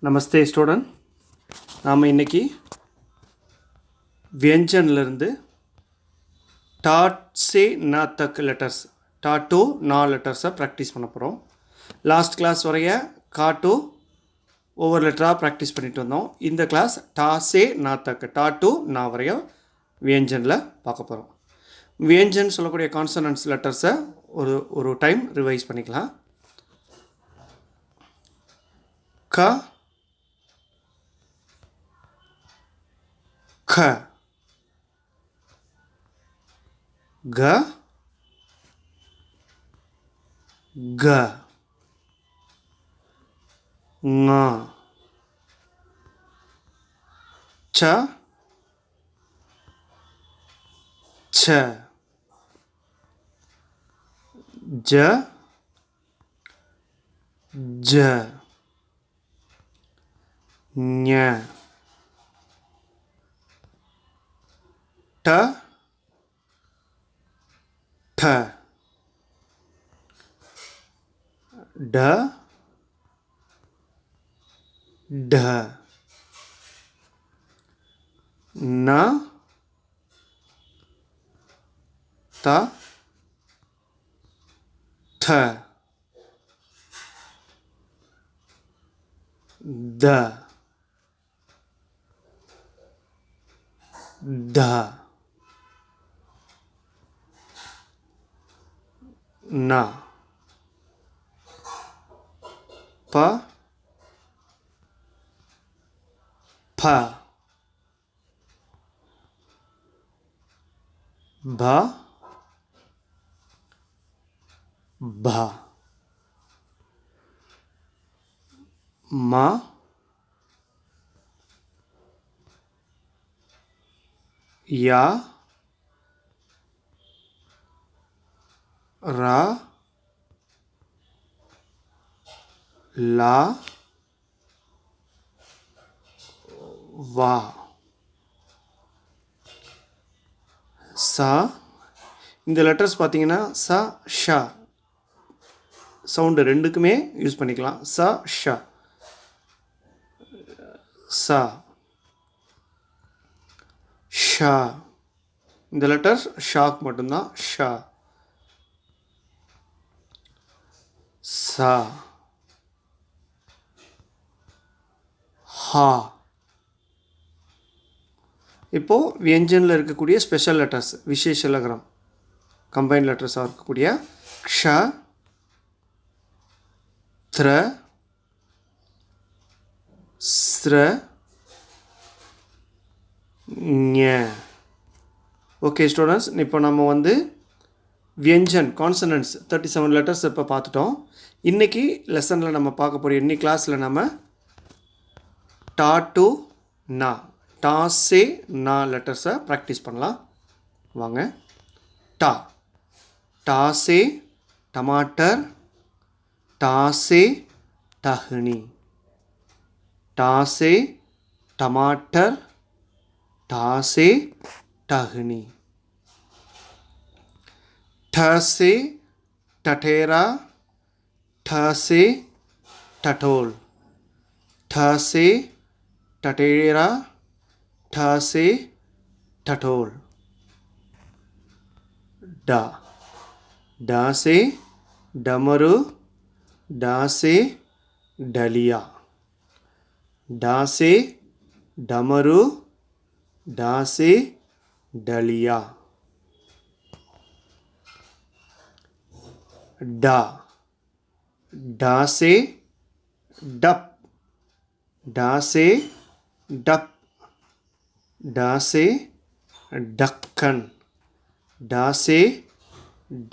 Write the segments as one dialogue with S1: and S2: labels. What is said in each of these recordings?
S1: நமஸ்தே student. நாம் இன்றைக்கி व्यंजनலேருந்து dot से ना तक லெட்டர்ஸ் டாட் டு நா லெட்டர்ஸை ப்ராக்டிஸ் பண்ண போகிறோம். லாஸ்ட் கிளாஸ் வரைய கா டு ஒவ்வொரு லெட்டராக ப்ராக்டிஸ் பண்ணிட்டு வந்தோம். இந்த கிளாஸ் டா சே நா தக் டாட் டு நா வரைய व्यंजனில் பார்க்க போகிறோம். व्यंजन சொல்லக்கூடிய கான்சனன்ட்ஸ் லெட்டர்ஸை ஒரு டைம் ரிவைஸ் பண்ணிக்கலாம். க ख ग ग ङ च छ ज ज ञ ट ठ ड ढ न त थ द ध ना प फ भ भ म या रा ला वा सा. இந்த லெட்டர்ஸ் பார்த்தீங்கன்னா ச ஷ சவுண்டு ரெண்டுக்குமே யூஸ் பண்ணிக்கலாம். ச ஷ ச ஷ. இந்த லெட்டர்ஸ் ஷாக் மட்டும்தான். ஷ சா ஹா. இப்போது व्यंजனில் இருக்கக்கூடிய ஸ்பெஷல் லெட்டர்ஸ் விசேஷ லகரம் கம்பைன் லெட்டர்ஸாக இருக்கக்கூடிய க்ஷ த்ர ஸ்ர ஞ. ஓகே ஸ்டூடெண்ட்ஸ், இப்போ நம்ம व्यंजन கான்சனன்ட்ஸ் 37 லெட்டர்ஸ் இப்போ பார்த்துட்டோம். இன்றைக்கி லெசனில் நம்ம பார்க்க போகிற இன்னைக்கு கிளாஸில் நம்ம டா டு நா டா சே நா லெட்டர்ஸை ப்ராக்டிஸ் பண்ணலாம். வாங்க. டா டா சே டமாட்டர் டா சே டஹ்னி டா சே டமாட்டர் டா சே டஹ்னி ठ से टठेरा ठ से टठोल ठ से टठेरा ठ से टठोल. डा डा से डमरू डा से डलिया डा से डमरू डा से डलिया. डा डा से डप डा से डप डा से डक्कन डा से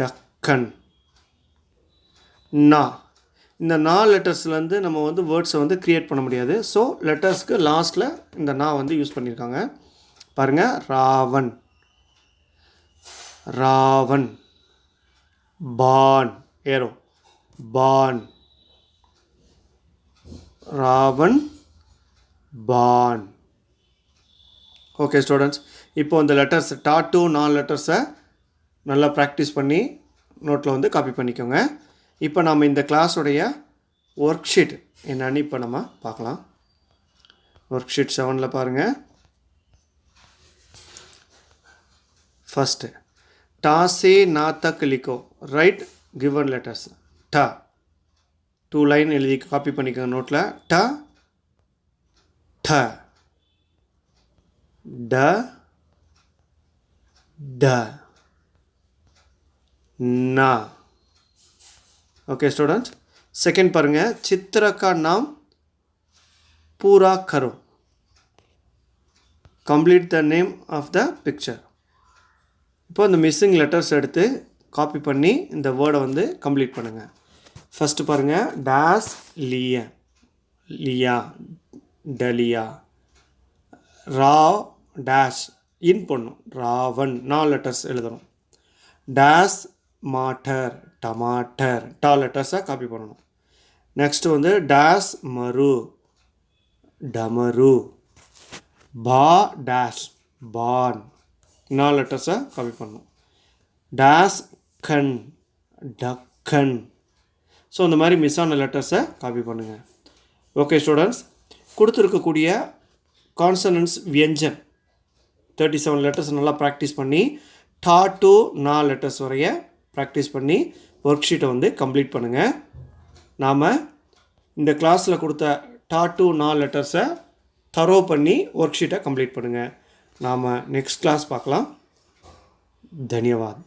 S1: डक्कन. ना இந்த நா லெட்டர்ஸ்லேருந்து நம்ம வேர்ட்ஸை க்ரியேட் பண்ண முடியாது. ஸோ லெட்டர்ஸ்க்கு லாஸ்ட்டில் இந்த நா யூஸ் பண்ணியிருக்காங்க. பாருங்கள். ராவன் ராவன் बाण एरो बाण रावण बाण. ஓகே ஸ்டூடெண்ட்ஸ், இப்போ இந்த லெட்டர்ஸ் டா டு நா லெட்டர்ஸை நல்லா ப்ராக்டிஸ் பண்ணி நோட்டில் காப்பி பண்ணிக்கோங்க. இப்போ நம்ம இந்த கிளாஸோடைய ஒர்க் ஷீட் என்னன்னு இப்போ நம்ம பார்க்கலாம். ஒர்க் ஷீட் 7ல் பாருங்கள். ஃபஸ்ட்டு டா சே நா தக் லிக்கோ. Right given letters. ட 2 லைன் எழுதி காப்பி பண்ணிக்கோங்க நோட்டில். ட ட ட ட ना. ओके स्टूडेंट्स, सेकेंड पाருங்க. चित्र का नाम पूरा करो. Complete the name of the picture. இப்போ இந்த மிஸ்ஸிங் லெட்டர்ஸ் எடுத்து காப்பி பண்ணி இந்த வேர்டை வந்து கம்ப்ளீட் பண்ணுங்கள். ஃபஸ்ட்டு பாருங்கள். டேஸ் லியா லியா டலியா. ரா டேஷ் இன் பண்ணும். ராவன் 4 லெட்டர்ஸ் எழுதணும். டேஸ் மாட்டர் டமாட்டர். டா லெட்டர்ஸை காப்பி பண்ணணும். நெக்ஸ்ட்டு வந்து டேஸ் மரு டமரு. பா டேஷ் பான். 4 லெட்டர்ஸை காப்பி பண்ணணும். டேஸ் கண் டக்கன். ஸோ இந்த மாதிரி மிஸ் ஆன லெட்டர்ஸை காப்பி பண்ணுங்கள். ஓகே ஸ்டூடெண்ட்ஸ், கொடுத்துருக்கக்கூடிய கான்சனன்ஸ் வியஞ்சன் 37 லெட்டர்ஸ் நல்லா ப்ராக்டிஸ் பண்ணி டா டு நா லெட்டர்ஸ் வரைய ப்ராக்டிஸ் பண்ணி ஒர்க் ஷீட்டை வந்து கம்ப்ளீட் பண்ணுங்கள். நாம் இந்த கிளாஸில் கொடுத்த டா டு நா லெட்டர்ஸை தரோ பண்ணி ஒர்க் ஷீட்டை கம்ப்ளீட் பண்ணுங்கள். நாம் நெக்ஸ்ட் கிளாஸ் பார்க்கலாம். தன்யவாத்.